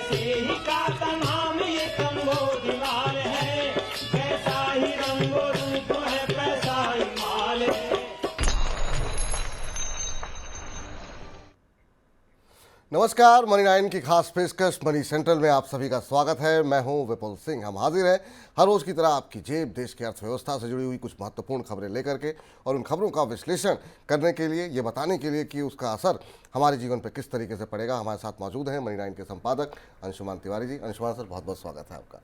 ऐसे ही का नाम ये कंबोधिलाल है, वैसा ही रंगो रूप है, पैसा ही माल है। नमस्कार, मनी 9 की खास पेशकश मनी सेंट्रल में आप सभी का स्वागत है। मैं हूं विपुल सिंह। हम हाजिर हैं हर रोज की तरह आपकी जेब, देश की अर्थव्यवस्था से जुड़ी हुई कुछ महत्वपूर्ण खबरें लेकर के और उन खबरों का विश्लेषण करने के लिए, ये बताने के लिए कि उसका असर हमारे जीवन पर किस तरीके से पड़ेगा। हमारे साथ मौजूद हैं मनी 9 के संपादक अंशुमान तिवारी जी। अंशुमान सर, बहुत बहुत स्वागत है आपका।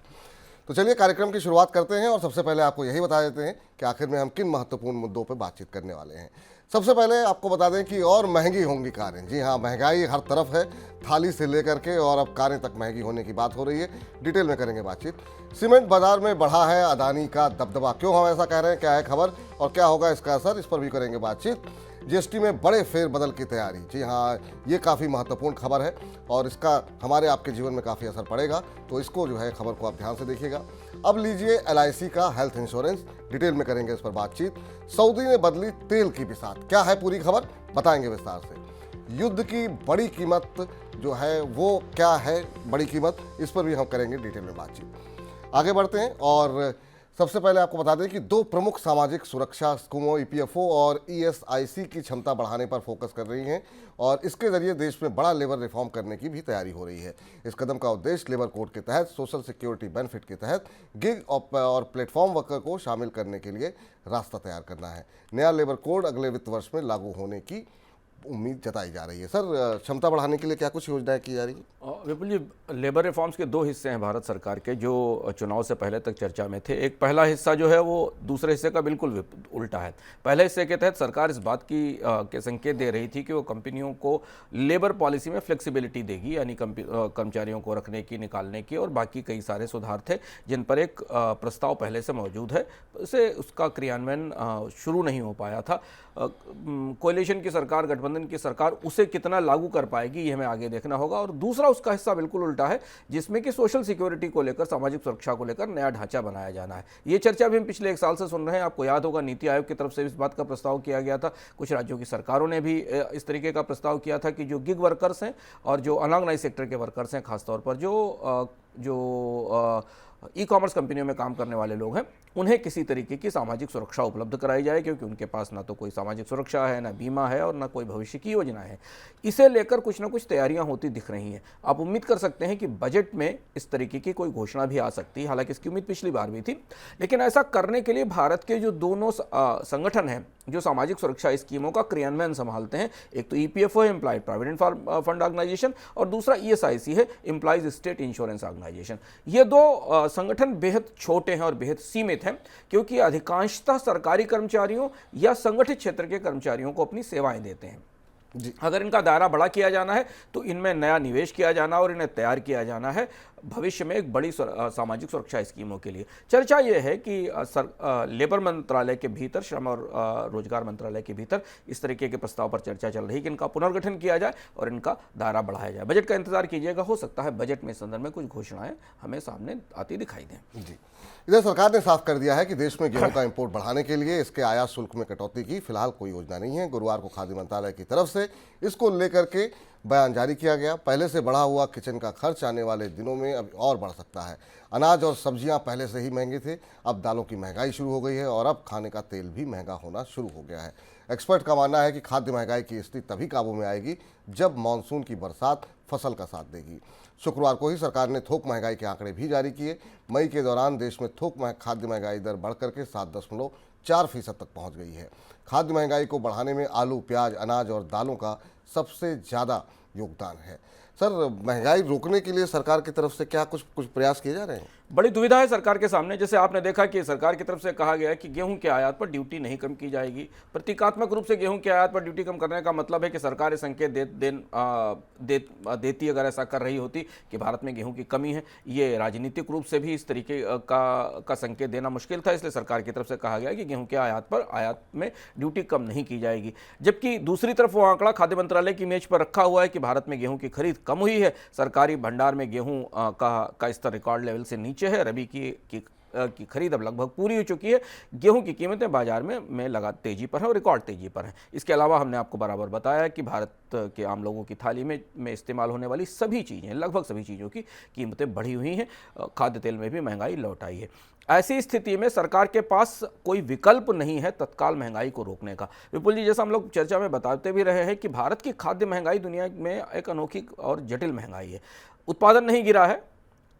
तो चलिए कार्यक्रम की शुरुआत करते हैं और सबसे पहले आपको यही बता देते हैं कि आखिर में हम किन महत्वपूर्ण मुद्दों पर बातचीत करने वाले हैं। सबसे पहले आपको बता दें कि और महंगी होंगी कारें। जी हाँ, महंगाई हर तरफ है, थाली से लेकर के और अब कारें तक महंगी होने की बात हो रही है। डिटेल में करेंगे बातचीत। सीमेंट बाजार में बढ़ा है अदानी का दबदबा, क्यों हम ऐसा कह रहे हैं, क्या है खबर और क्या होगा इसका असर, इस पर भी करेंगे बातचीत। जीएसटी में बड़े फेरबदल की तैयारी। जी हाँ, ये काफ़ी महत्वपूर्ण खबर है और इसका हमारे आपके जीवन में काफ़ी असर पड़ेगा, तो इसको जो है खबर को आप ध्यान से देखिएगा। अब लीजिए LIC का हेल्थ इंश्योरेंस, डिटेल में करेंगे इस पर बातचीत। सऊदी ने बदली तेल की बिसात, क्या है पूरी खबर, बताएंगे विस्तार से। युद्ध की बड़ी कीमत जो है वो क्या है, बड़ी कीमत, इस पर भी हम करेंगे डिटेल में बातचीत। आगे बढ़ते हैं और सबसे पहले आपको बता दें कि दो प्रमुख सामाजिक सुरक्षा स्कीमों EPFO और ESIC की क्षमता बढ़ाने पर फोकस कर रही हैं और इसके जरिए देश में बड़ा लेबर रिफॉर्म करने की भी तैयारी हो रही है। इस कदम का उद्देश्य लेबर कोड के तहत सोशल सिक्योरिटी बेनिफिट के तहत गिग और प्लेटफॉर्म वर्कर को शामिल करने के लिए रास्ता तैयार करना है। नया लेबर कोड अगले वित्त वर्ष में लागू होने की उम्मीद जताई जा रही है। सर, क्षमता बढ़ाने के लिए क्या कुछ योजनाएं की जा रही है? विपुल जी, लेबर रिफॉर्म्स के दो हिस्से हैं भारत सरकार के, जो चुनाव से पहले तक चर्चा में थे। एक पहला हिस्सा जो है वो दूसरे हिस्से का बिल्कुल उल्टा है। पहले हिस्से के तहत सरकार इस बात के संकेत दे रही थी कि वो कंपनियों को लेबर पॉलिसी में फ्लेक्सिबिलिटी देगी, यानी कर्मचारियों को रखने की, निकालने की और बाकी कई सारे सुधार थे जिन पर एक प्रस्ताव पहले से मौजूद है। उसे उसका क्रियान्वयन शुरू नहीं हो पाया था। कोalition की सरकार, गठबंधन की सरकार उसे कितना लागू कर पाएगी ये हमें आगे देखना होगा। और दूसरा उसका हिस्सा बिल्कुल उल्टा है, जिसमें कि सोशल सिक्योरिटी को लेकर, सामाजिक सुरक्षा को लेकर नया ढांचा बनाया जाना है। ये चर्चा भी हम पिछले 1 साल से सुन रहे हैं। आपको याद होगा, नीति आयोग की तरफ से इस बात का प्रस्ताव किया गया था। कुछ राज्यों की सरकारों ने भी इस तरीके का प्रस्ताव किया था कि जो गिग वर्कर्स हैं और जो अनऑर्गेनाइज सेक्टर के वर्कर्स हैं, खासतौर पर जो ई-कॉमर्स कंपनियों में काम करने वाले लोग हैं, उन्हें किसी तरीके की सामाजिक सुरक्षा उपलब्ध कराई जाए, क्योंकि उनके पास ना तो कोई सामाजिक सुरक्षा है, ना बीमा है और ना कोई भविष्य की योजना है। इसे लेकर कुछ ना कुछ तैयारियां होती दिख रही हैं। आप उम्मीद कर सकते हैं कि बजट में इस तरीके की कोई घोषणा भी आ सकती है। हालांकि इसकी उम्मीद पिछली बार भी थी, लेकिन ऐसा करने के लिए भारत के जो दोनों संगठन हैं जो सामाजिक सुरक्षा स्कीमों का क्रियान्वयन संभालते हैं, एक तो EPFO है, एम्प्लॉयड प्रोविडेंट फंड ऑर्गेनाइजेशन, और दूसरा ESIC है, एम्प्लॉइज स्टेट इंश्योरेंस ऑर्गेनाइजेशन। ये दो संगठन बेहद छोटे हैं और बेहद सीमित हैं, क्योंकि अधिकांशतः सरकारी कर्मचारियों या संगठित क्षेत्र के कर्मचारियों को अपनी सेवाएं देते हैं। जी, अगर इनका दायरा बड़ा किया जाना है तो इनमें नया निवेश किया जाना और इन्हें तैयार किया जाना है भविष्य में एक बड़ी सामाजिक सुरक्षा स्कीमों के लिए। चर्चा यह है कि लेबर मंत्रालय के भीतर, श्रम और रोजगार मंत्रालय के भीतर इस तरीके के प्रस्ताव पर चर्चा चल रही है कि इनका पुनर्गठन किया जाए और इनका दायरा बढ़ाया जाए। बजट का इंतजार कीजिएगा, हो सकता है बजट में इस संदर्भ में कुछ घोषणाएं हमें सामने आती दिखाई दें। जी, इधर सरकार ने साफ कर दिया है कि देश में गेहूं का इंपोर्ट बढ़ाने के लिए इसके आयात शुल्क में कटौती की फिलहाल कोई योजना नहीं है। गुरुवार को खाद्य मंत्रालय की तरफ से इसको लेकर के बयान जारी किया गया। पहले से बढ़ा हुआ किचन का खर्च आने वाले दिनों में अब और बढ़ सकता है। अनाज और सब्जियां पहले से ही महंगे थे, अब दालों की महंगाई शुरू हो गई है और अब खाने का तेल भी महंगा होना शुरू हो गया है। एक्सपर्ट का मानना है कि खाद्य महंगाई की स्थिति तभी काबू में आएगी जब मानसून की बरसात फसल का साथ देगी। शुक्रवार को ही सरकार ने थोक महंगाई के आंकड़े भी जारी किए। मई के दौरान देश में थोक खाद्य महंगाई दर बढ़कर के 7.4% तक पहुंच गई है। खाद्य महंगाई को बढ़ाने में आलू, प्याज, अनाज और दालों का सबसे ज़्यादा योगदान है। सर, महंगाई रोकने के लिए सरकार की तरफ से क्या कुछ प्रयास किए जा रहे हैं? बड़ी दुविधा है सरकार के सामने। जैसे आपने देखा कि सरकार की तरफ से कहा गया है कि गेहूं के आयात पर ड्यूटी नहीं कम की जाएगी। प्रतीकात्मक रूप से गेहूं के आयात पर ड्यूटी कम करने का मतलब है कि सरकार इस संकेत देती अगर ऐसा कर रही होती कि भारत में गेहूं की कमी है। ये राजनीतिक रूप से भी इस तरीके का संकेत देना मुश्किल था, इसलिए सरकार की तरफ से कहा गया कि गेहूं के आयात में ड्यूटी कम नहीं की जाएगी। जबकि दूसरी तरफ वो आंकड़ा खाद्य मंत्रालय की मेज पर रखा हुआ है कि भारत में गेहूं की खरीद कम हुई है, सरकारी भंडार में गेहूं का स्तर रिकॉर्ड लेवल से नीचे है, रबी की की खरीद अब लगभग पूरी हो चुकी है। गेहूं की कीमतें बाजार में लगा तेजी पर हैं और रिकॉर्ड तेजी पर हैं। इसके अलावा हमने आपको बराबर बताया कि भारत के आम लोगों की थाली में इस्तेमाल होने वाली सभी चीज़ें, लगभग सभी चीज़ों की कीमतें बढ़ी हुई हैं। खाद्य तेल में भी महंगाई लौट आई है। ऐसी स्थिति में सरकार के पास कोई विकल्प नहीं है तत्काल महंगाई को रोकने का। विपुल जी, जैसा हम लोग चर्चा में बताते भी रहे हैं कि भारत की खाद्य महंगाई दुनिया में एक अनोखी और जटिल महंगाई है। उत्पादन नहीं गिरा है,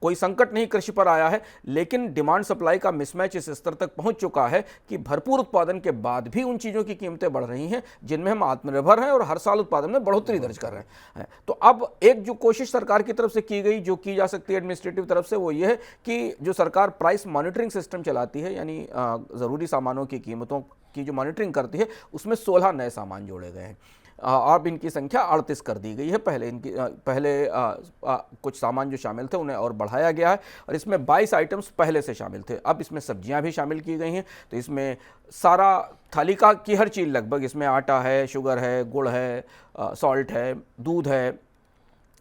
कोई संकट नहीं कृषि पर आया है, लेकिन डिमांड सप्लाई का मिसमैच इस स्तर तक पहुंच चुका है कि भरपूर उत्पादन के बाद भी उन चीज़ों की कीमतें बढ़ रही हैं जिनमें हम आत्मनिर्भर हैं और हर साल उत्पादन में बढ़ोतरी दर्ज कर रहे हैं। तो अब एक जो कोशिश सरकार की तरफ से की गई, जो की जा सकती है एडमिनिस्ट्रेटिव तरफ से, वो ये है कि जो सरकार प्राइस मॉनिटरिंग सिस्टम चलाती है, यानी ज़रूरी सामानों की कीमतों की जो मॉनिटरिंग करती है, उसमें 16 नए सामान जोड़े गए हैं। अब इनकी संख्या 38 कर दी गई है। पहले कुछ सामान जो शामिल थे उन्हें और बढ़ाया गया है और इसमें 22 आइटम्स पहले से शामिल थे। अब इसमें सब्जियां भी शामिल की गई हैं। तो इसमें सारा थाली का की हर चीज़ लगभग, इसमें आटा है, शुगर है, गुड़ है, सॉल्ट है, दूध है,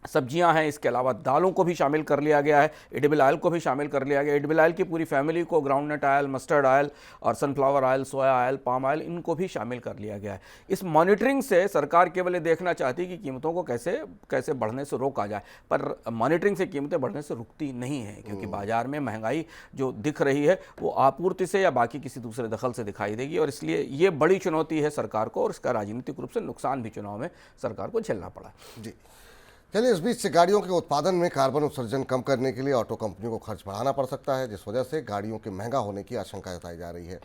सब्जियां हैं। इसके अलावा दालों को भी शामिल कर लिया गया है, एडिबल ऑयल को भी शामिल कर लिया गया है। एडिबल ऑयल की पूरी फैमिली को, ग्राउंडनट ऑयल, मस्टर्ड ऑयल और सनफ्लावर ऑयल, सोया ऑयल, पाम ऑयल, इनको भी शामिल कर लिया गया है। इस मॉनिटरिंग से सरकार केवल ये देखना चाहती है कि कीमतों को कैसे बढ़ने से रोका जाए, पर मॉनिटरिंग से कीमतें बढ़ने से रुकती नहीं है, क्योंकि बाजार में महंगाई जो दिख रही है वो आपूर्ति से या बाकी किसी दूसरे दखल से दिखाई देगी और इसलिए ये बड़ी चुनौती है सरकार को और इसका राजनीतिक रूप से नुकसान भी चुनाव में सरकार को झेलना पड़ा। जी, चलिए, इस बीच से गाड़ियों के उत्पादन में कार्बन उत्सर्जन कम करने के लिए ऑटो कंपनियों को खर्च बढ़ाना पड़ सकता है, जिस वजह से गाड़ियों के महंगा होने की आशंका जताई जा रही है।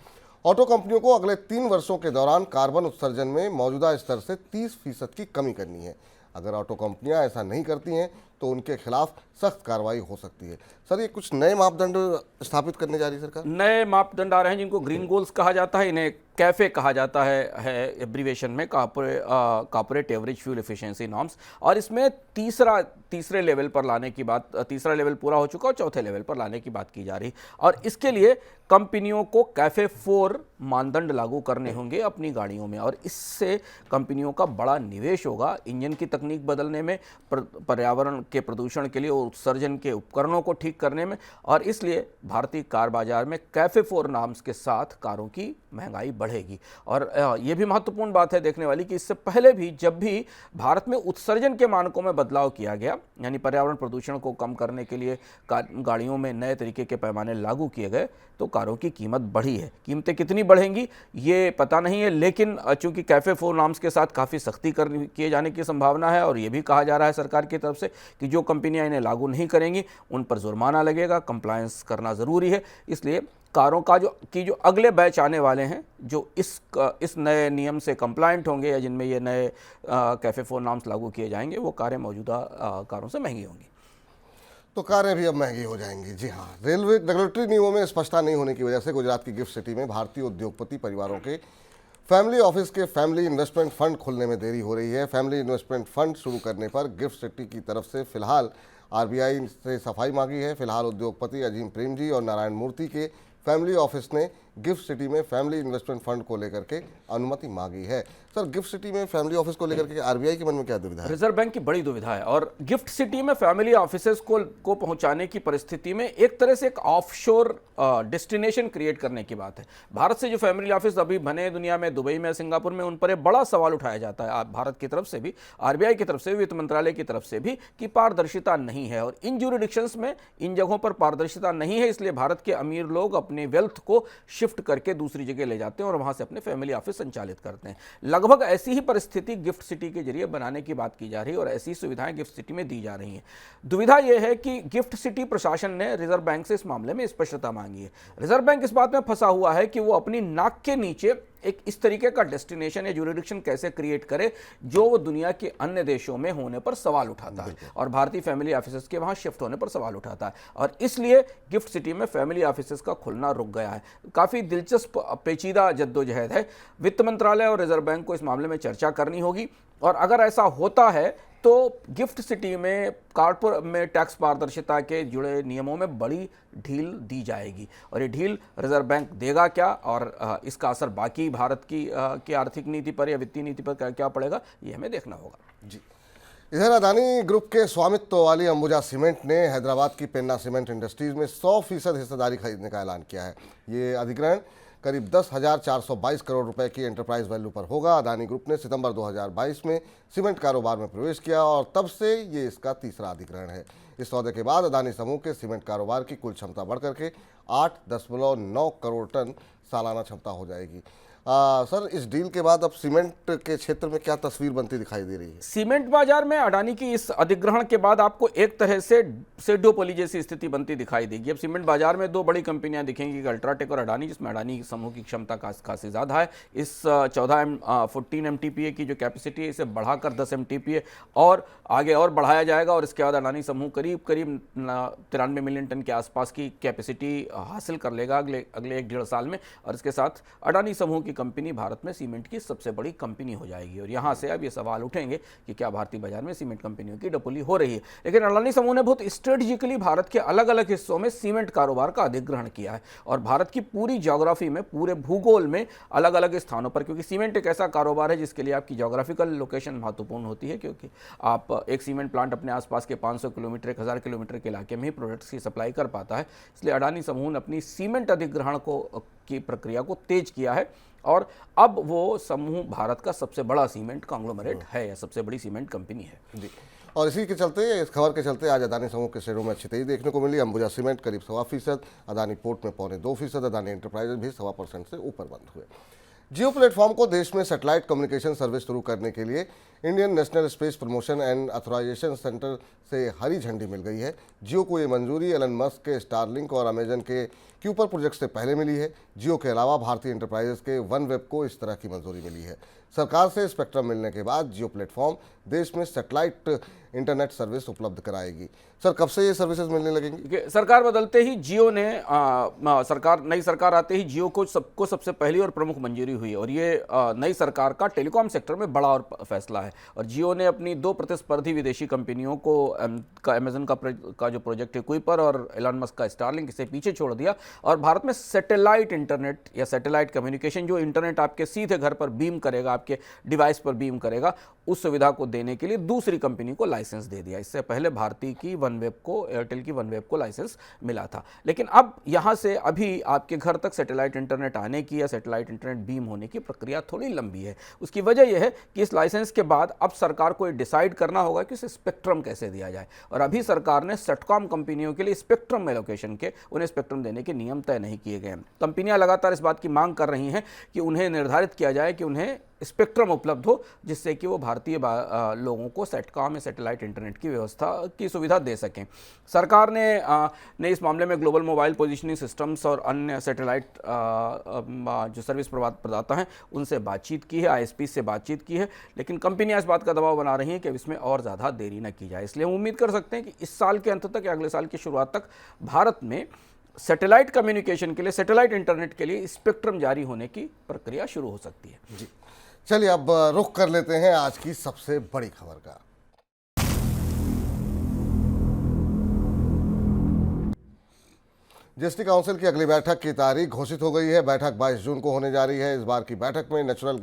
ऑटो कंपनियों को अगले 3 वर्षों के दौरान कार्बन उत्सर्जन में मौजूदा स्तर से 30% की कमी करनी है। अगर ऑटो कंपनियां ऐसा नहीं करती हैं तो उनके खिलाफ सख्त कार्रवाई हो सकती है। सर, ये कुछ नए मापदंड स्थापित करने जा रही है सरकार? नए मापदंड आ रहे हैं जिनको ग्रीन गोल्स कहा जाता है, इन्हें कैफे कहा जाता है एब्रीवेशन में, corporate average fuel efficiency norms. और इसमें तीसरे लेवल पर लाने की बात, तीसरा लेवल पूरा हो चुका और चौथे लेवल पर लाने की बात की जा रही। और इसके लिए कंपनियों को कैफे 4 मानदंड लागू करने होंगे अपनी गाड़ियों में और इससे कंपनियों का बड़ा निवेश होगा इंजन की तकनीक बदलने में, पर्यावरण के प्रदूषण के लिए और उत्सर्जन के उपकरणों को ठीक करने में। और इसलिए भारतीय कार बाजार में कैफे 4 नाम्स के साथ कारों की महंगाई बढ़ेगी। और ये भी महत्वपूर्ण बात है देखने वाली कि इससे पहले भी जब भी भारत में उत्सर्जन के मानकों में बदलाव किया गया, यानी पर्यावरण प्रदूषण को कम करने के लिए गाड़ियों में नए तरीके के पैमाने लागू किए गए, तो कारों की कीमत बढ़ी है। कीमतें कितनी बढ़ेंगी ये पता नहीं है, लेकिन चूंकि कैफे 4 नाम्स के साथ काफ़ी सख्ती किए जाने की संभावना है और ये भी कहा जा रहा है सरकार की तरफ से कि जो कंपनियां इन्हें लागू नहीं करेंगी उन पर जुर्माना लगेगा, कंप्लायंस करना ज़रूरी है। इसलिए कारों का जो अगले बैच आने वाले हैं जो इस नए नियम से कंप्लायंट होंगे या जिनमें ये नए कैफे 4 नाम्स लागू किए जाएंगे, वो कारें मौजूदा कारों से महंगी होंगी। तो कारें भी अब महंगी हो जाएंगी। जी हाँ, रेलवे रेगुलेटरी नियमों में स्पष्टता नहीं होने की वजह से गुजरात की गिफ्ट सिटी में भारतीय उद्योगपति परिवारों के फैमिली ऑफिस के फैमिली इन्वेस्टमेंट फंड खुलने में देरी हो रही है। फैमिली इन्वेस्टमेंट फंड शुरू करने पर गिफ्ट सिटी की तरफ से फिलहाल आरबीआई से सफाई मांगी है। फिलहाल उद्योगपति अजीम प्रेम जी और नारायण मूर्ति के फैमिली ऑफिस ने गिफ्ट सिटी में फैमिली इन्वेस्टमेंट फंड को लेकर के अनुमति मांगी है। सर, गिफ्ट सिटी में फैमिली ऑफिस को लेकर के आरबीआई के मन में क्या दुविधा है? रिजर्व बैंक की बड़ी दुविधा है और गिफ्ट सिटी में फैमिली ऑफिसेज को पहुंचाने की परिस्थिति में एक तरह से एक ऑफशोर डेस्टिनेशन क्रिएट करने की बात है। भारत से जो फैमिली ऑफिस अभी बने दुनिया में, दुबई में, सिंगापुर में, उन पर एक बड़ा सवाल उठाया जाता है भारत की तरफ से भी, आरबीआई की तरफ से भी, वित्त मंत्रालय की तरफ से भी, कि पारदर्शिता नहीं है। और इन ज्यूरिडिक्शंस में, इन जगहों पर पारदर्शिता नहीं है, इसलिए भारत के अमीर लोग अपने वेल्थ को शिफ्ट करके दूसरी जगह ले जाते हैं और वहां से अपने फैमिली ऑफिस संचालित करते हैं। लगभग ऐसी ही परिस्थिति गिफ्ट सिटी के जरिए बनाने की बात की जा रही है और ऐसी सुविधाएं गिफ्ट सिटी में दी जा रही हैं। दुविधा यह है कि गिफ्ट सिटी प्रशासन ने रिजर्व बैंक से इस मामले में स्पष्टता मांगी है। रिजर्व बैंक इस बात में फंसा हुआ है कि वो अपनी नाक के नीचे एक इस तरीके का डेस्टिनेशन या ज्यूरिडिक्शन कैसे क्रिएट करे जो वो दुनिया के अन्य देशों में होने पर सवाल उठाता है और भारतीय फैमिली ऑफिसेज के वहां शिफ्ट होने पर सवाल उठाता है। और इसलिए गिफ्ट सिटी में फैमिली ऑफिसेज का खुलना रुक गया है। काफ़ी दिलचस्प पेचीदा जद्दोजहद है। वित्त मंत्रालय और रिजर्व बैंक को इस मामले में चर्चा करनी होगी और अगर ऐसा होता है तो गिफ्ट सिटी में कारपोरेट में टैक्स पारदर्शिता के जुड़े नियमों में बड़ी ढील दी जाएगी और ये ढील रिजर्व बैंक देगा क्या और इसका असर बाकी भारत की आर्थिक नीति पर या वित्तीय नीति पर क्या पड़ेगा, ये हमें देखना होगा। जी, इधर अदानी ग्रुप के स्वामित्व वाली अंबुजा सीमेंट ने हैदराबाद की पेन्ना सीमेंट इंडस्ट्रीज में 100% हिस्सेदारी खरीदने का ऐलान किया है। ये अधिग्रहण करीब 10,422 करोड़ रुपए की एंटरप्राइज वैल्यू पर होगा। अदानी ग्रुप ने सितंबर 2022 में सीमेंट कारोबार में प्रवेश किया और तब से ये इसका तीसरा अधिग्रहण है। इस सौदे के बाद अदानी समूह के सीमेंट कारोबार की कुल क्षमता बढ़कर के 8.9 करोड़ टन सालाना क्षमता हो जाएगी। सर, इस डील के बाद अब सीमेंट के क्षेत्र में क्या तस्वीर बनती दिखाई दे रही है? सीमेंट बाजार में अडानी की इस अधिग्रहण के बाद आपको एक तरह से डुओपोली जैसी स्थिति बनती दिखाई देगी। अब सीमेंट बाजार में दो बड़ी कंपनियां दिखेंगी, अल्ट्राटेक और अडानी, जिसमें अडानी समूह की क्षमता काफी ज्यादा है। इस 14 MTPA की जो कैपेसिटी है इसे बढ़ाकर 10 MTPA और आगे और बढ़ाया जाएगा और इसके बाद अडानी समूह करीब 93 मिलियन टन के आसपास की कैपेसिटी हासिल कर लेगा अगले 1-1.5 साल में। और इसके साथ अडानी समूह की कंपनी भारत में सीमेंट की सबसे बड़ी कंपनी हो जाएगी। और यहां से अब ये सवाल उठेंगे कि क्या भारतीय बाजार में सीमेंट कंपनियों की डुओपोली हो रही है। लेकिन अडानी समूह ने बहुत स्ट्रेटेजिकली भारत के अलग अलग हिस्सों में सीमेंट कारोबार का अधिग्रहण किया है और भारत की पूरी ज्योग्राफी में, पूरे भूगोल में अलग अलग स्थानों पर, क्योंकि सीमेंट एक ऐसा कारोबार है जिसके लिए आपकी ज्योग्राफिकल लोकेशन महत्वपूर्ण होती है, क्योंकि आप एक सीमेंट प्लांट अपने आसपास के 500 किलोमीटर 1000 किलोमीटर के इलाके में ही प्रोडक्ट्स की सप्लाई कर पाता है। इसलिए अडानी समूह ने अपनी सीमेंट अधिग्रहण की प्रक्रिया को तेज किया है और अब वो समूह भारत का सबसे बड़ा सीमेंट कांग्लोमरेट है या सबसे बड़ी सीमेंट कंपनी है जी। और इसी के चलते, इस खबर के चलते आज अदानी समूह के शेयरों में अच्छी तेजी देखने को मिली। अंबुजा सीमेंट करीब 1.25%, अदानी पोर्ट में 0.25%, अदानी एंटरप्राइजेज भी 1.25% से ऊपर बंद हुए। जियो प्लेटफॉर्म को देश में सैटेलाइट कम्युनिकेशन सर्विस शुरू करने के लिए Indian National Space Promotion and Authorization Centre से हरी झंडी मिल गई है। जियो को ये मंजूरी एलन मस्क के स्टारलिंक और अमेजन के क्यूपर प्रोजेक्ट से पहले मिली है। जियो के अलावा भारतीय एंटरप्राइजेस के वनवेब को इस तरह की मंजूरी मिली है। सरकार से स्पेक्ट्रम मिलने के बाद जियो प्लेटफॉर्म देश में सैटेलाइट इंटरनेट सर्विस उपलब्ध कराएगी। सर, कब से ये सर्विसेज मिलने लगेंगी? सरकार बदलते ही जियो ने नई सरकार आते ही जियो को सबसे पहली और प्रमुख मंजूरी हुई और ये नई सरकार का टेलीकॉम सेक्टर में बड़ा और फैसला है। और जियो ने अपनी 2 प्रतिस्पर्धी विदेशी कंपनियों को अमेजन का जो प्रोजेक्ट है कुइपर और एलन मस्क का स्टारलिंक, इसे पीछे छोड़ दिया और भारत में सैटेलाइट इंटरनेट या सैटेलाइट कम्युनिकेशन, जो इंटरनेट आपके सीधे घर पर बीम करेगा, आपके डिवाइस पर बीम करेगा, उस सुविधा को देने के लिए दूसरी कंपनी को लाइसेंस दे दिया। इससे पहले भारतीय की वनवेब को, एयरटेल की वनवेब को लाइसेंस मिला था। लेकिन अब यहां से अभी आपके घर तक सैटेलाइट इंटरनेट आने की या सैटेलाइट इंटरनेट बीम होने की प्रक्रिया थोड़ी लंबी है। उसकी वजह यह है कि इस लाइसेंस के बाद अब सरकार को डिसाइड करना होगा कि उसे स्पेक्ट्रम कैसे दिया जाए। और अभी सरकार ने सेटकॉम कंपनियों के लिए स्पेक्ट्रम एलोकेशन के, उन्हें स्पेक्ट्रम देने के नियम तय नहीं किए गए हैं। कंपनियां लगातार इस बात की मांग कर रही हैं कि उन्हें निर्धारित किया जाए कि उन्हें स्पेक्ट्रम उपलब्ध हो, जिससे कि वो भारतीय लोगों को सेटकॉम या सैटेलाइट इंटरनेट की व्यवस्था की सुविधा दे सकें। सरकार ने इस मामले में ग्लोबल मोबाइल पोजीशनिंग सिस्टम्स और अन्य सैटेलाइट जो सर्विस प्रदाता हैं उनसे बातचीत की है, ISP से बातचीत की है, लेकिन कंपनियां इस बात का दबाव बना रही हैं कि इसमें और ज़्यादा देरी न की जाए। इसलिए हम उम्मीद कर सकते हैं कि इस साल के अंत तक या अगले साल की शुरुआत तक भारत में सैटेलाइट कम्युनिकेशन के लिए, सैटेलाइट इंटरनेट के लिए स्पेक्ट्रम जारी होने की प्रक्रिया शुरू हो सकती है। जी, चलिए अब रुख कर लेते हैं आज की सबसे बड़ी खबर का। जीएसटी काउंसिल की अगली बैठक की तारीख घोषित हो गई है। बैठक 22 जून को होने जा रही है। इस बार की बैठक में नेचुरल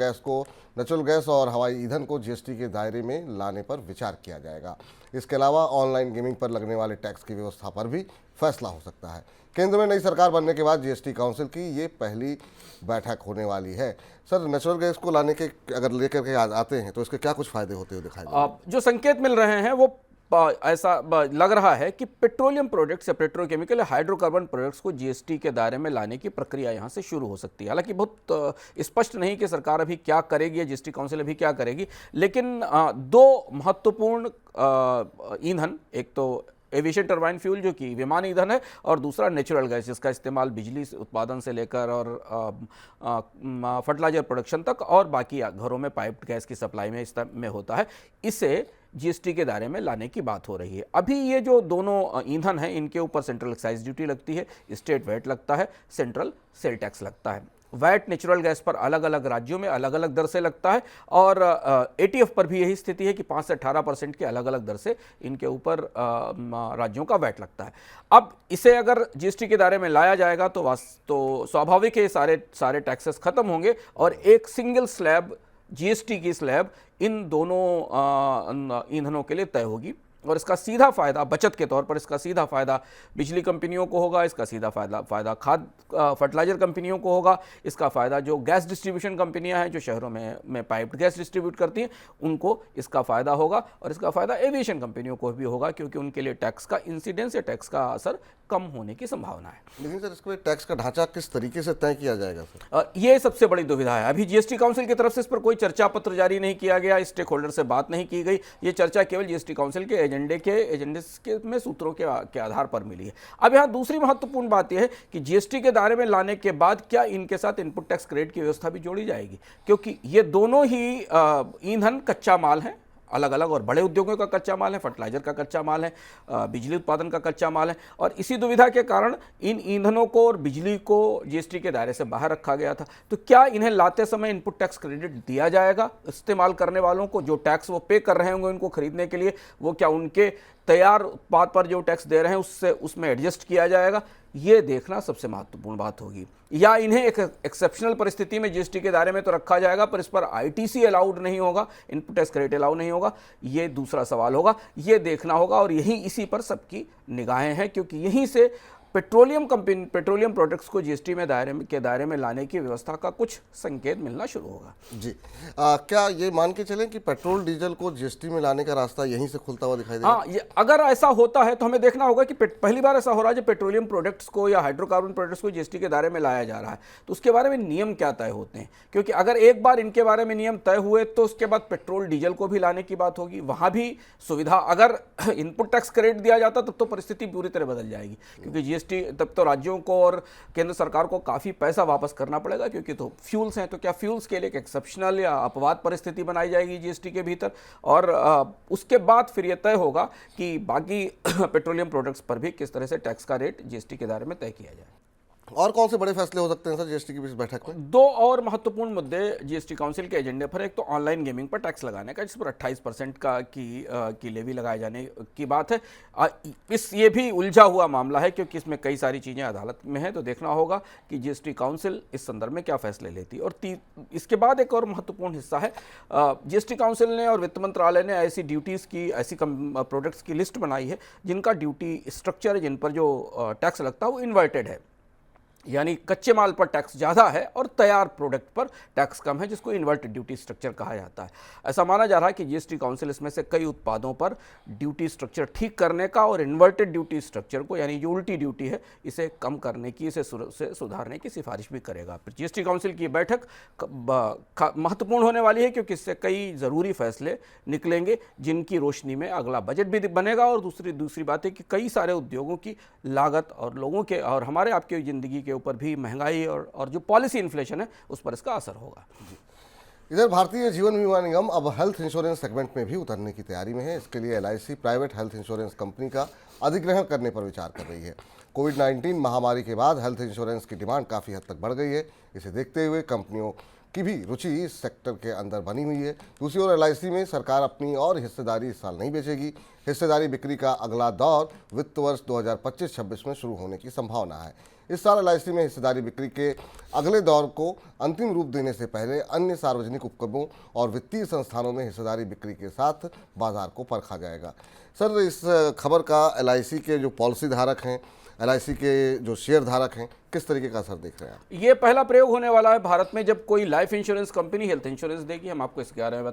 गैस और हवाई ईंधन को जीएसटी के दायरे में लाने पर विचार किया जाएगा। इसके अलावा ऑनलाइन गेमिंग पर लगने वाले टैक्स की व्यवस्था पर भी फैसला हो सकता है। केंद्र में नई सरकार बनने के बाद जीएसटी काउंसिल की ये पहली बैठक होने वाली है। सर, नेचुरल गैस को अगर लेकर के आते हैं तो इसके क्या कुछ फायदे होते हुए दिखाई देंगे? जो संकेत मिल रहे हैं वो ऐसा लग रहा है कि पेट्रोलियम प्रोडक्ट्स या पेट्रोकेमिकल या हाइड्रोकार्बन प्रोडक्ट्स को जीएसटी के दायरे में लाने की प्रक्रिया यहां से शुरू हो सकती है। हालांकि बहुत स्पष्ट नहीं कि सरकार अभी क्या करेगी या जीएसटी काउंसिल अभी क्या करेगी, लेकिन 2 महत्वपूर्ण ईंधन, एक तो एविएशन टरबाइन फ्यूल जो कि विमान ईंधन है और दूसरा नेचुरल गैस जिसका इस्तेमाल बिजली उत्पादन से लेकर और फर्टिलाइजर प्रोडक्शन तक और बाकी घरों में पाइप्ड गैस की सप्लाई में होता है, इसे जीएसटी के दायरे में लाने की बात हो रही है। अभी ये जो दोनों ईंधन हैं इनके ऊपर सेंट्रल एक्साइज ड्यूटी लगती है, स्टेट वैट लगता है, सेंट्रल सेल टैक्स लगता है। वैट नेचुरल गैस पर अलग अलग राज्यों में अलग अलग दर से लगता है और एटीएफ पर भी यही स्थिति है कि 5 से 18% के अलग अलग दर से इनके ऊपर राज्यों का वैट लगता है। अब इसे अगर जीएसटी के दायरे में लाया जाएगा तो स्वाभाविक है सारे टैक्सेस खत्म होंगे और एक सिंगल स्लैब, जीएसटी की स्लैब इन दोनों ईंधनों के लिए तय होगी और इसका सीधा फायदा बचत के तौर पर इसका सीधा फायदा बिजली कंपनियों को होगा, इसका सीधा फायदा खाद फर्टिलाइजर कंपनियों को होगा, इसका फायदा जो गैस डिस्ट्रीब्यूशन कंपनियां हैं जो शहरों में पाइप्ड गैस डिस्ट्रीब्यूट करती हैं उनको इसका फायदा होगा और इसका फायदा एविएशन कंपनियों को भी होगा क्योंकि उनके लिए टैक्स का इंसिडेंस या टैक्स का असर कम होने की संभावना है। लेकिन सर इसके टैक्स का ढांचा किस तरीके से तय किया जाएगा सर? ये सबसे बड़ी दुविधा है। अभी जीएसटी काउंसिल की तरफ से इस पर कोई चर्चा पत्र जारी नहीं किया गया, स्टेक होल्डर से बात नहीं की गई। ये चर्चा केवल जीएसटी काउंसिल के एजेंडे में सूत्रों के आधार पर मिली है। अब यहाँ दूसरी महत्वपूर्ण बात यह है कि जीएसटी के दायरे में लाने के बाद क्या इनके साथ इनपुट टैक्स क्रेडिट की व्यवस्था भी जोड़ी जाएगी, क्योंकि ये दोनों ही ईंधन कच्चा माल है, अलग अलग और बड़े उद्योगों का कच्चा माल है, फर्टिलाइजर का कच्चा माल है, बिजली उत्पादन का कच्चा माल है और इसी दुविधा के कारण इन ईंधनों को और बिजली को जीएसटी के दायरे से बाहर रखा गया था। तो क्या इन्हें लाते समय इनपुट टैक्स क्रेडिट दिया जाएगा इस्तेमाल करने वालों को? जो टैक्स वो पे कर रहे होंगे उनको खरीदने के लिए, वो क्या उनके तैयार उत्पाद पर जो टैक्स दे रहे हैं उसमें एडजस्ट किया जाएगा? ये देखना सबसे महत्वपूर्ण बात होगी। या इन्हें एक एक्सेप्शनल परिस्थिति में जीएसटी के दायरे में तो रखा जाएगा पर इस पर आईटीसी अलाउड नहीं होगा, इनपुट टैक्स क्रेडिट अलाउ नहीं होगा, ये दूसरा सवाल होगा। ये देखना होगा और इसी पर सबकी निगाहें हैं क्योंकि यहीं से पेट्रोलियम प्रोडक्ट्स को जीएसटी में दायरे में लाने की व्यवस्था का कुछ संकेत मिलना शुरू होगा। जी क्या ये मान के चलें कि पेट्रोल डीजल को जीएसटी में लाने का रास्ता यहीं से खुलता हुआ दिखाई देगा? हाँ, ये अगर ऐसा होता है तो हमें देखना होगा कि पहली बार ऐसा हो रहा है जो पेट्रोलियम प्रोडक्ट्स को या हाइड्रोकार्बन प्रोडक्ट्स को जीएसटी के दायरे में लाया जा रहा है, तो उसके बारे में नियम क्या तय होते हैं? क्योंकि अगर एक बार इनके बारे में नियम तय हुए तो उसके बाद पेट्रोल डीजल को भी लाने की बात होगी, वहां भी सुविधा। अगर इनपुट टैक्स क्रेडिट दिया जाता तब तो परिस्थिति पूरी तरह बदल जाएगी क्योंकि जीएसटी तब तो राज्यों को और केंद्र सरकार को काफी पैसा वापस करना पड़ेगा क्योंकि तो फ्यूल्स हैं। तो क्या फ्यूल्स के लिए एक एक्सेप्शनल या अपवाद परिस्थिति बनाई जाएगी जीएसटी के भीतर और उसके बाद फिर यह तय होगा कि बाकी पेट्रोलियम प्रोडक्ट्स पर भी किस तरह से टैक्स का रेट जीएसटी के दायरे में तय किया जाए। और कौन से बड़े फैसले हो सकते हैं सर जीएसटी की इस बैठक में? दो और महत्वपूर्ण मुद्दे जीएसटी काउंसिल के एजेंडे पर, एक तो ऑनलाइन गेमिंग पर टैक्स लगाने का जिस पर 28% की लेवी लगाए जाने की बात है। ये भी उलझा हुआ मामला है क्योंकि इसमें कई सारी चीज़ें अदालत में हैं, तो देखना होगा कि जीएसटी काउंसिल इस संदर्भ में क्या फैसले लेती है। और इसके बाद एक और महत्वपूर्ण हिस्सा है, जीएसटी काउंसिल ने और वित्त मंत्रालय ने ऐसी ड्यूटीज़ की, ऐसी प्रोडक्ट्स की लिस्ट बनाई है जिनका ड्यूटी स्ट्रक्चर, जिन पर जो टैक्स लगता है वो इन्वर्टेड है, यानी कच्चे माल पर टैक्स ज़्यादा है और तैयार प्रोडक्ट पर टैक्स कम है, जिसको इन्वर्टेड ड्यूटी स्ट्रक्चर कहा जाता है। ऐसा माना जा रहा है कि जीएसटी काउंसिल इसमें से कई उत्पादों पर ड्यूटी स्ट्रक्चर ठीक करने का और इन्वर्टेड ड्यूटी स्ट्रक्चर को, यानी जो उल्टी ड्यूटी है, इसे कम करने की, इसे सुधारने की सिफारिश भी करेगा। फिर जीएसटी काउंसिल की बैठक महत्वपूर्ण होने वाली है क्योंकि इससे कई ज़रूरी फैसले निकलेंगे जिनकी रोशनी में अगला बजट भी बनेगा और दूसरी बात है कि कई सारे उद्योगों की लागत और लोगों के और हमारे आपकी ज़िंदगी के ऊपर भी महंगाई और जो पॉलिसी इन्फ्लेशन है उस पर इसका असर होगा। इधर भारतीय जीवन बीमा निगम अब हेल्थ इंश्योरेंस सेगमेंट में भी उतरने की तैयारी में है। इसके लिए LIC private health insurance company का अधिग्रहण करने पर विचार कर रही है। कोविड-19 महामारी के बाद हेल्थ इंश्योरेंस की डिमांड काफ़ी हद तक बढ़ गई है। इसे देखते हुए कंपनियों की भी रुचि इस सेक्टर के अंदर बनी हुई है। दूसरी ओर एलआईसी में सरकार अपनी और हिस्सेदारी इस साल नहीं बेचेगी। हिस्सेदारी बिक्री का अगला दौर वित्त वर्ष 2025-26 में शुरू होने की संभावना है। इस साल एलआईसी में हिस्सेदारी बिक्री के अगले दौर को अंतिम रूप देने से पहले अन्य सार्वजनिक उपक्रमों और वित्तीय संस्थानों में हिस्सेदारी बिक्री के साथ बाजार को परखा जाएगा। सर, इस खबर का एलआईसी के जो पॉलिसी धारक हैं, एलआईसी के जो शेयर धारक हैं, किस तरीके का असर देख रहे हैं आप? ये पहला प्रयोग होने वाला है भारत में जब कोई life insurance company health insurance देगी। हम आपको इसके बारे में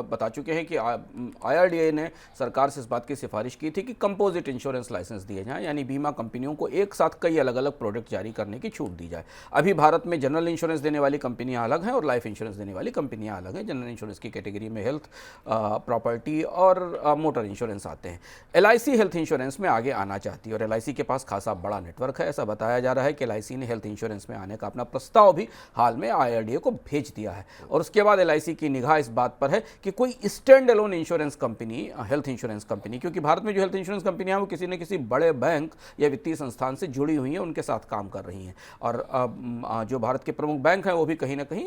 बता चुके हैं कि आईआरडीए ने सरकार से इस बात की सिफारिश की थी कि कंपोजिट इंश्योरेंस लाइसेंस दिए जाएं, यानी बीमा कंपनियों को एक साथ कई अलग अलग प्रोडक्ट जारी करने की छूट दी जाए। अभी भारत में जनरल इंश्योरेंस देने वाली कंपनियां अलग हैं और लाइफ इंश्योरेंस देने वाली कंपनियां अलग हैं। जनरल इंश्योरेंस की कैटेगरी में हेल्थ, प्रॉपर्टी और मोटर इंश्योरेंस आते हैं। एलआईसी हेल्थ इंश्योरेंस में आगे आना चाहती है और एलआईसी के पास खासा बड़ा नेटवर्क है। ऐसा बताया जा रहा है कि एलआईसी ने हेल्थ इंश्योरेंस में आने का अपना प्रस्ताव भी हाल में आईआरडीए को भेज दिया है और उसके बाद एलआईसी की निगाह इस बात पर है कि कोई stand alone insurance company health health insurance company, क्योंकि भारत में जो हेल्थ इंश्योरेंस कंपनियां हैं वो किसी न किसी बड़े बैंक या वित्तीय संस्थान से जुड़ी हुई हैं, उनके साथ काम कर रही हैं। और जो भारत के प्रमुख बैंक हैं वो भी कहीं ना कहीं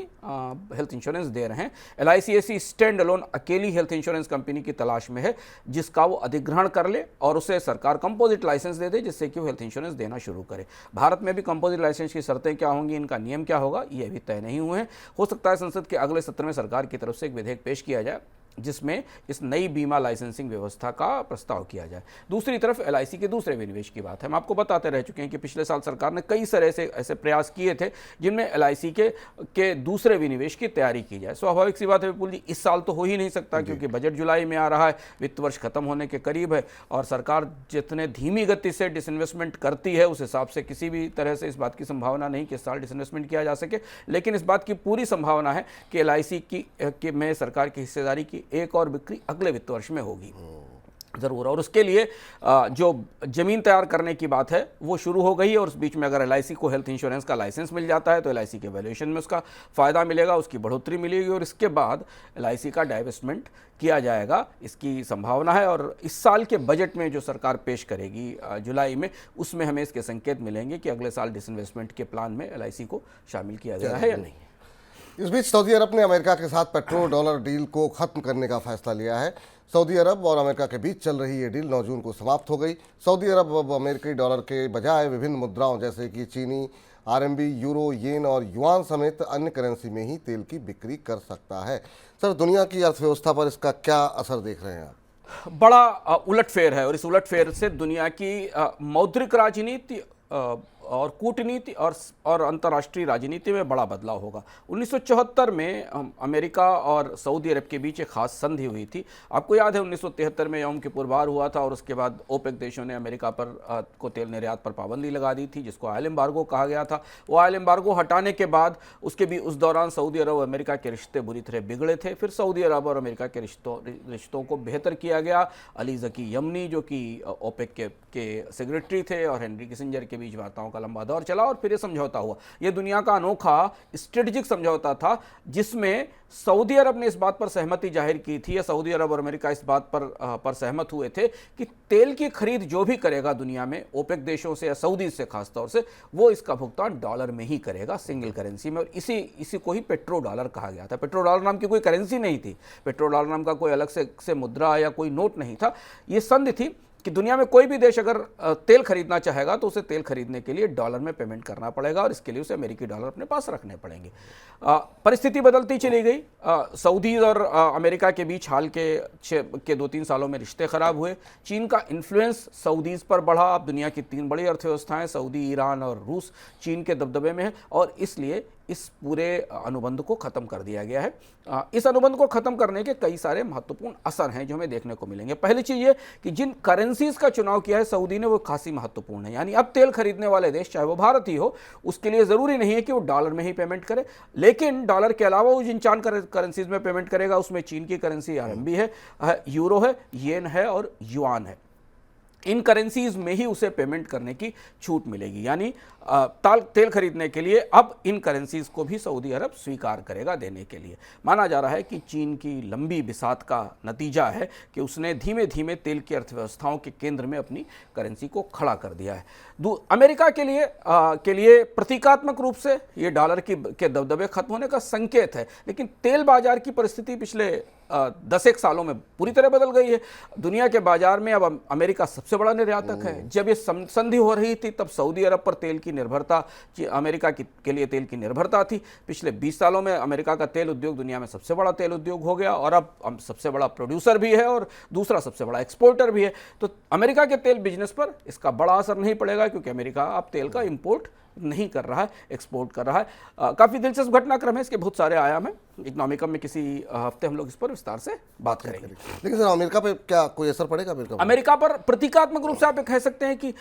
हेल्थ इंश्योरेंस दे रहे हैं। LIC ऐसी स्टैंड अलोन अकेली हेल्थ इंश्योरेंस कंपनी की तलाश में है जिसका वो अधिग्रहण कर ले और उसे सरकार कंपोजिट लाइसेंस दे दे, जिससे कि वो हेल्थ इंश्योरेंस देना शुरू करे। भारत में भी कंपोजिट लाइसेंस की शर्तें क्या होंगी, इनका नियम क्या होगा, ये अभी तय नहीं हुए हैं। हो सकता है संसद के अगले सत्र में सरकार की तरफ से एक विधेयक पेश किया जाए जिसमें इस नई बीमा लाइसेंसिंग व्यवस्था का प्रस्ताव किया जाए। दूसरी तरफ LIC के दूसरे विनिवेश की बात है। हम आपको बताते रह चुके हैं कि पिछले साल सरकार ने कई सारे ऐसे प्रयास किए थे जिनमें LIC के दूसरे विनिवेश की तैयारी की जाए। स्वाभाविक सी बात है विपुल जी, इस साल तो हो ही नहीं सकता क्योंकि बजट जुलाई में आ रहा है, वित्त वर्ष खत्म होने के करीब है और सरकार जितने धीमी गति से डिसइन्वेस्टमेंट करती है उस हिसाब से किसी भी तरह से इस बात की संभावना नहीं कि इस साल डिसइन्वेस्टमेंट किया जा सके। लेकिन इस बात की पूरी संभावना है कि LIC में सरकार की हिस्सेदारी की एक और बिक्री अगले वित्त वर्ष में होगी जरूर। और उसके लिए जो जमीन तैयार करने की बात है वो शुरू हो गई है। और उस बीच में अगर LIC को हेल्थ इंश्योरेंस का लाइसेंस मिल जाता है तो LIC के वैल्यूएशन में उसका फ़ायदा मिलेगा, उसकी बढ़ोतरी मिलेगी और इसके बाद LIC का डाइवेस्टमेंट किया जाएगा, इसकी संभावना है। और इस साल के बजट में जो सरकार पेश करेगी जुलाई में, उसमें हमें इसके संकेत मिलेंगे कि अगले साल डिसइन्वेस्टमेंट के प्लान में LIC को शामिल किया गया है या नहीं। इस बीच सऊदी अरब ने अमेरिका के साथ पेट्रो डॉलर डील को खत्म करने का फैसला लिया है। सऊदी अरब और अमेरिका के बीच चल रही ये डील 9 जून को समाप्त हो गई। सऊदी अरब अब अमेरिकी डॉलर के बजाय विभिन्न मुद्राओं जैसे कि चीनी, RMB, यूरो, येन और युआन समेत अन्य करेंसी में ही तेल की बिक्री कर सकता है। सर, दुनिया की अर्थव्यवस्था पर इसका क्या असर देख रहे हैं आप? बड़ा उलटफेर है और इस उलटफेर से दुनिया की मौद्रिक राजनीति और कूटनीति और अंतर्राष्ट्रीय राजनीति में बड़ा बदलाव होगा। 1974 में अमेरिका और सऊदी अरब के बीच एक खास संधि हुई थी। आपको याद है 1973 में यौम किपुर वार हुआ था और उसके बाद ओपेक देशों ने अमेरिका पर को तेल निर्यात पर पाबंदी लगा दी थी जिसको ऑयल एम्बार्गो कहा गया था। वो ऑयल एम्बार्गो हटाने के बाद उस दौरान सऊदी अरब और अमेरिका के रिश्ते बुरी तरह बिगड़े थे। फिर सऊदी अरब और अमेरिका के रिश्तों को बेहतर किया गया। अली ज़की यमनी जो कि ओपेक के सेक्रेटरी थे और हेनरी किसिंजर के बीच वार्ताओं का लंबा दौर चला और फिर ये समझौता हुआ। ये दुनिया का अनोखा स्ट्रेटेजिक समझौता था जिसमें सऊदी अरब ने इस बात पर सहमति जाहिर की थी या सऊदी अरब और अमेरिका इस बात पर सहमत हुए थे कि तेल की खरीद जो भी करेगा दुनिया में ओपेक देशों से या सऊदी से खास तौर से, वो इसका भुगतान डॉलर में ही करेगा, सिंगल करेंसी में। और इसी को ही पेट्रो डॉलर कहा गया था। पेट्रो डॉलर नाम की कोई करेंसी नहीं थी, पेट्रो डॉलर नाम का कोई अलग से मुद्रा या कोई नोट नहीं था। ये संधि थी कि दुनिया में कोई भी देश अगर तेल खरीदना चाहेगा तो उसे तेल खरीदने के लिए डॉलर में पेमेंट करना पड़ेगा और इसके लिए उसे अमेरिकी डॉलर अपने पास रखने पड़ेंगे। परिस्थिति बदलती चली गई। सऊदी और अमेरिका के बीच हाल के 2-3 सालों में रिश्ते खराब हुए। चीन का इन्फ्लुएंस सऊदीज़ पर बढ़ा। अब दुनिया की 3 बड़ी अर्थव्यवस्थाएं सऊदी, ईरान और रूस चीन के दबदबे में है और इसलिए इस पूरे अनुबंध को ख़त्म कर दिया गया है। इस अनुबंध को ख़त्म करने के कई सारे महत्वपूर्ण असर हैं जो हमें देखने को मिलेंगे। पहली चीज़ ये कि जिन करेंसीज़ का चुनाव किया है सऊदी ने वो खासी महत्वपूर्ण है। यानी अब तेल खरीदने वाले देश, चाहे वो भारत ही हो, उसके लिए ज़रूरी नहीं है कि वो डॉलर में ही पेमेंट करे, लेकिन डॉलर के अलावा वो जिन 4 करेंसीज़ में पेमेंट करेगा उसमें चीन की करेंसी RMB है, यूरो है, येन है और युआन है। इन करेंसीज में ही उसे पेमेंट करने की छूट मिलेगी। यानी तेल खरीदने के लिए अब इन करेंसीज को भी सऊदी अरब स्वीकार करेगा देने के लिए। माना जा रहा है कि चीन की लंबी बिसात का नतीजा है कि उसने धीमे धीमे तेल की अर्थव्यवस्थाओं के केंद्र में अपनी करेंसी को खड़ा कर दिया है। अमेरिका के लिए प्रतीकात्मक रूप से ये डॉलर के दबदबे खत्म होने का संकेत है, लेकिन तेल बाजार की परिस्थिति पिछले 10 सालों में पूरी तरह बदल गई है। दुनिया के बाजार में अब अमेरिका सबसे बड़ा निर्यातक है। जब ये संधि हो रही थी तब सऊदी अरब पर तेल की निर्भरता, अमेरिका के लिए तेल की निर्भरता थी। पिछले 20 सालों में अमेरिका का तेल उद्योग दुनिया में सबसे बड़ा तेल उद्योग हो गया और अब सबसे बड़ा प्रोड्यूसर भी है और दूसरा सबसे बड़ा एक्सपोर्टर भी है। तो अमेरिका के तेल बिजनेस पर इसका बड़ा असर नहीं पड़ेगा क्योंकि अमेरिका अब तेल का इंपोर्ट नहीं कर रहा है, एक्सपोर्ट कर रहा है। काफ़ी दिलचस्प घटनाक्रम है, इसके बहुत सारे आयाम हैं। इकोनॉमिकम में किसी हफ्ते हम लोग इस पर विस्तार से बात करेंगे। लेकिन सर, अमेरिका पे क्या कोई असर पड़ेगा? अमेरिका पर प्रतीकात्मक रूप से आप कह सकते हैं कि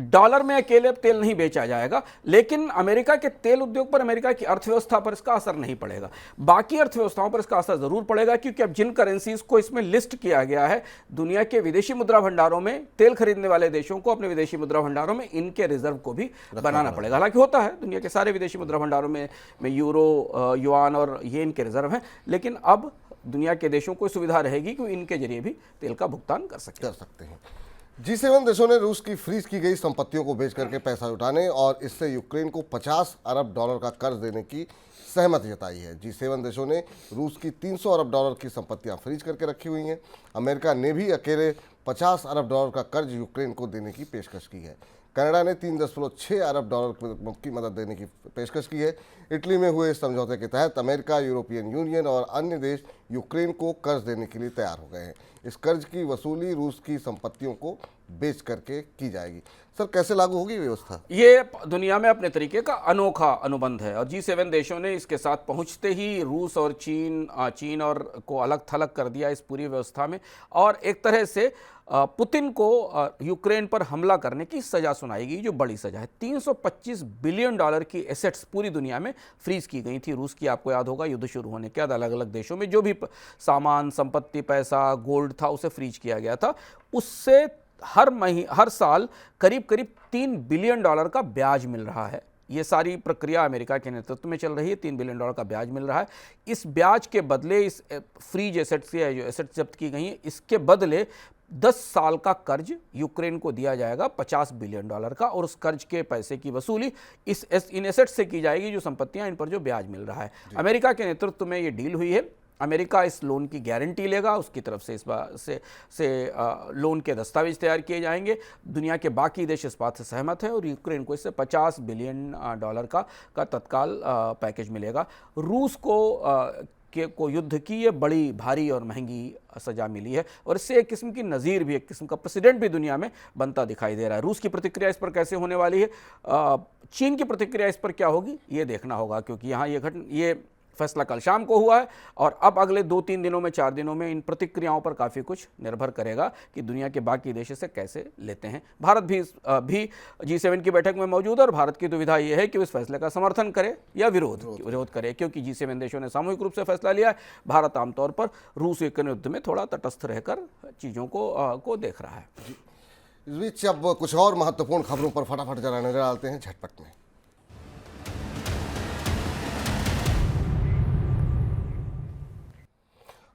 डॉलर में अकेले तेल नहीं बेचा जाएगा, लेकिन अमेरिका के तेल उद्योग पर, अमेरिका की अर्थव्यवस्था पर इसका असर नहीं पड़ेगा। बाकी अर्थव्यवस्थाओं पर इसका असर जरूर पड़ेगा क्योंकि अब जिन करेंसीज को इसमें लिस्ट किया गया है, दुनिया के विदेशी मुद्रा भंडारों में तेल खरीदने वाले देशों को अपने विदेशी मुद्रा भंडारों में इनके रिजर्व को भी बनाना पड़ेगा। हालांकि होता है दुनिया के सारे विदेशी मुद्रा भंडारों में यूरो, युआन और येन के रिजर्व हैं, लेकिन अब दुनिया के देशों को सुविधा रहेगी कि इनके जरिए भी तेल का भुगतान कर सकते हैं। G7 देशों ने रूस की फ्रीज की गई संपत्तियों को बेच करके पैसा जुटाने और इससे यूक्रेन को $50 अरब का कर्ज देने की सहमति जताई है। G7 देशों ने रूस की $300 अरब की संपत्तियां फ्रीज करके रखी हुई हैं। अमेरिका ने भी अकेले $50 अरब का कर्ज यूक्रेन को देने की पेशकश की है। कनाडा ने $3.6 अरब की मदद देने की पेशकश की है। इटली में हुए इस समझौते के तहत अमेरिका, यूरोपियन यूनियन और अन्य देश यूक्रेन को कर्ज देने के लिए तैयार हो गए हैं। इस कर्ज की वसूली रूस की संपत्तियों को बेच करके की जाएगी। सर, कैसे लागू होगी व्यवस्था? ये दुनिया में अपने तरीके का अनोखा अनुबंध है और G7 देशों ने इसके साथ पहुंचते ही रूस और चीन और को अलग थलग कर दिया इस पूरी व्यवस्था में, और एक तरह से पुतिन को यूक्रेन पर हमला करने की सजा सुनाई गई, जो बड़ी सजा है। $325 बिलियन की एसेट्स पूरी दुनिया में फ्रीज की गई थी रूस की। आपको याद होगा, युद्ध शुरू होने के बाद अलग अलग देशों में जो भी सामान, संपत्ति, पैसा, गोल्ड था, उसे फ्रीज किया गया था। उससे हर साल करीब करीब $3 बिलियन का ब्याज मिल रहा है। ये सारी प्रक्रिया अमेरिका के नेतृत्व में चल रही है। $3 बिलियन का ब्याज मिल रहा है। इस ब्याज के बदले, इस फ्रीज एसेट्स से जो एसेट्स जब्त की गई हैं, इसके बदले 10 साल का कर्ज यूक्रेन को दिया जाएगा $50 बिलियन का, और उस कर्ज के पैसे की वसूली इन एसेट्स से की जाएगी, जो संपत्तियां, इन पर जो ब्याज मिल रहा है। अमेरिका के नेतृत्व में ये डील हुई है। अमेरिका इस लोन की गारंटी लेगा, उसकी तरफ से इस बात से लोन के दस्तावेज तैयार किए जाएंगे। दुनिया के बाकी देश इस बात से सहमत है और यूक्रेन को इससे $50 बिलियन का तत्काल पैकेज मिलेगा। रूस को युद्ध की ये बड़ी भारी और महंगी सजा मिली है, और इससे एक किस्म की नज़ीर भी, एक किस्म का प्रेसिडेंट भी दुनिया में बनता दिखाई दे रहा है। रूस की प्रतिक्रिया इस पर कैसे होने वाली है, चीन की प्रतिक्रिया इस पर क्या होगी, ये देखना होगा, क्योंकि यहाँ ये फैसला कल शाम को हुआ है और अब अगले 2-3 दिनों में, 4 दिनों में इन प्रतिक्रियाओं पर काफ़ी कुछ निर्भर करेगा कि दुनिया के बाकी देश इसे कैसे लेते हैं। भारत भी G7 की बैठक में मौजूद है और भारत की दुविधा यह है कि इस फैसले का समर्थन करे या विरोध करे, क्योंकि G7 देशों ने सामूहिक रूप से फैसला लिया है। भारत आमतौर पर रूस यूक्रेन युद्ध में थोड़ा तटस्थ रहकर चीज़ों को देख रहा है। इस बीच अब कुछ और महत्वपूर्ण खबरों पर फटाफट जरा नजर डालते हैं झटपट में।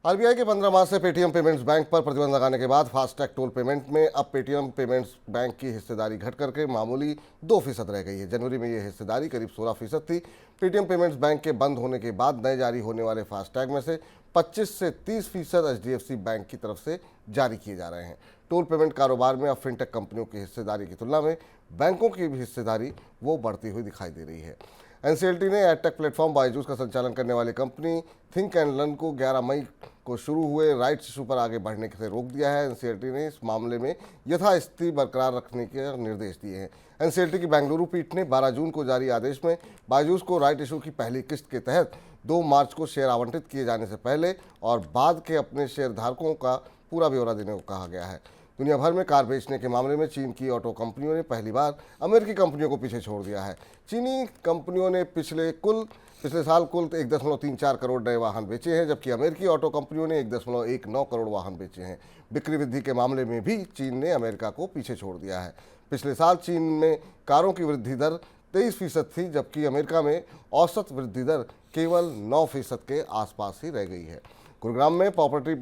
आरबीआई के 15 मार्च से पेटीएम पेमेंट्स बैंक पर प्रतिबंध लगाने के बाद फास्टैग टोल पेमेंट में अब पेटीएम पेमेंट्स बैंक की हिस्सेदारी घट करके मामूली 2% रह गई है। जनवरी में ये हिस्सेदारी करीब 16% थी। पेटीएम पेमेंट्स बैंक के बंद होने के बाद नए जारी होने वाले फास्टैग में से 25 से 30% HDFC बैंक की तरफ से जारी किए जा रहे हैं। टोल पेमेंट कारोबार में अब फिनटेक कंपनियों की हिस्सेदारी की तुलना में बैंकों की भी हिस्सेदारी वो बढ़ती हुई दिखाई दे रही है। एनसीएलटी ने एडटेक प्लेटफॉर्म बायजूस का संचालन करने वाली कंपनी थिंक एंड लर्न को 11 मई को शुरू हुए राइट्स इशू पर आगे बढ़ने से रोक दिया है। एनसीएलटी ने इस मामले में यथास्थिति बरकरार रखने के निर्देश दिए हैं। एनसीएलटी की बेंगलुरु पीठ ने 12 जून को जारी आदेश में बायजूस को राइट इशू की पहली किस्त के तहत 2 मार्च को शेयर आवंटित किए जाने से पहले और बाद के अपने शेयर धारकों का पूरा ब्यौरा देने को कहा गया है। दुनिया भर में कार बेचने के मामले में चीन की ऑटो कंपनियों ने पहली बार अमेरिकी कंपनियों को पीछे छोड़ दिया है। चीनी कंपनियों ने पिछले साल कुल 1.34 करोड़ नए वाहन बेचे हैं, जबकि अमेरिकी ऑटो कंपनियों ने 1.19 करोड़ वाहन बेचे हैं। बिक्री वृद्धि के मामले में भी चीन ने अमेरिका को पीछे छोड़ दिया है। पिछले साल चीन में कारों की वृद्धि दर 23% थी, जबकि अमेरिका में औसत वृद्धि दर केवल 9% के आसपास ही रह गई है। गुरुग्राम में प्रॉपर्टी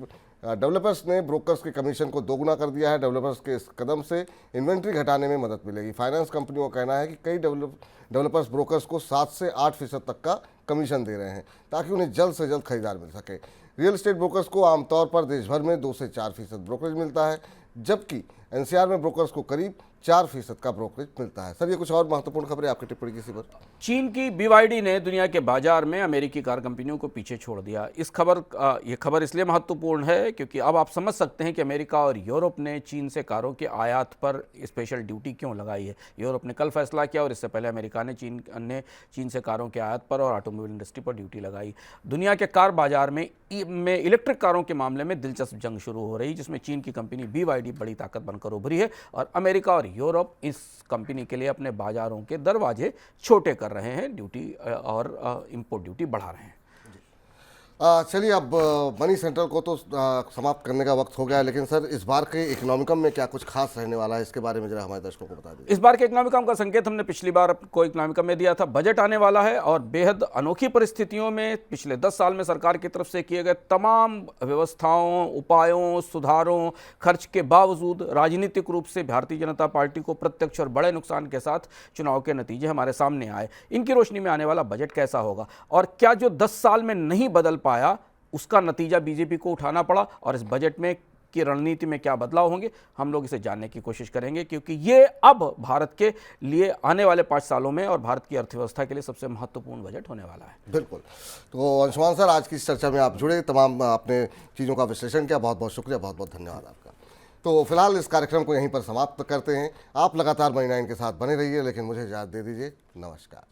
डेवलपर्स ने ब्रोकर्स के कमीशन को दोगुना कर दिया है। डेवलपर्स के इस कदम से इन्वेंट्री घटाने में मदद मिलेगी। फाइनेंस कंपनियों का कहना है कि कई डेवलपर्स ब्रोकर्स को 7 से 8% तक का कमीशन दे रहे हैं ताकि उन्हें जल्द से जल्द खरीदार मिल सके। रियल एस्टेट ब्रोकर्स को आमतौर पर देश भर में 2 से 4% ब्रोकरेज मिलता है, जबकि एनसीआर में ब्रोकर्स को करीब 4% का ब्रोकरेज मिलता है। सर, ये कुछ और महत्वपूर्ण खबरें, आपकी टिप्पणी किसी पर? चीन की BYD ने दुनिया के बाजार में अमेरिकी कार कंपनियों को पीछे छोड़ दिया। ये खबर इसलिए महत्वपूर्ण है क्योंकि अब आप समझ सकते हैं कि अमेरिका और यूरोप ने चीन से कारों के आयात पर स्पेशल ड्यूटी क्यों लगाई है। यूरोप ने कल फैसला किया और इससे पहले अमेरिका ने चीन से कारों के आयात पर और ऑटोमोबाइल इंडस्ट्री पर ड्यूटी लगाई। दुनिया के कार बाजार में इलेक्ट्रिक कारों के मामले में दिलचस्प जंग शुरू हो रही, जिसमें चीन की कंपनी BYD बड़ी ताकत बनकर उभरी है और अमेरिका और यूरोप इस कंपनी के लिए अपने बाजारों के दरवाजे छोटे कर रहे हैं, ड्यूटी और इंपोर्ट ड्यूटी बढ़ा रहे हैं। चलिए अब मनी सेंट्रल को तो समाप्त करने का वक्त हो गया है, लेकिन सर इस बार के इकोनॉमिकम में क्या कुछ खास रहने वाला है, इसके बारे में जरा हमारे दर्शकों को बता दीजिए। इस बार के इकोनॉमिकम का संकेत हमने पिछली बार आपको इकोनॉमिकम में दिया था। बजट आने वाला है और बेहद अनोखी परिस्थितियों में पिछले 10 साल में सरकार की तरफ से किए गए तमाम व्यवस्थाओं, उपायों, सुधारों, खर्च के बावजूद राजनीतिक रूप से भारतीय जनता पार्टी को प्रत्यक्ष और बड़े नुकसान के साथ चुनाव के नतीजे हमारे सामने आए। इनकी रोशनी में आने वाला बजट कैसा होगा और क्या जो 10 साल में नहीं बदल पाया उसका नतीजा बीजेपी को उठाना पड़ा, और इस बजट में की रणनीति में क्या बदलाव होंगे, हम लोग इसे जानने की कोशिश करेंगे, क्योंकि ये अब भारत के लिए आने वाले 5 सालों में और भारत की अर्थव्यवस्था के लिए सबसे महत्वपूर्ण बजट होने वाला है। बिल्कुल। तो अंशुमान सर, आज की इस चर्चा में आप जुड़े, तमाम आपने चीज़ों का विश्लेषण किया, बहुत बहुत शुक्रिया, बहुत बहुत धन्यवाद आपका। तो फिलहाल इस कार्यक्रम को यहीं पर समाप्त करते हैं। आप लगातार मनी 9 के साथ बने रहिए, लेकिन मुझे इजाज़त दे दीजिए। नमस्कार।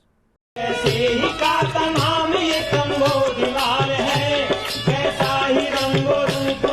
ऐसे ही का तमाम ये कम्बोज लाल है, वैसा ही रंगो रूप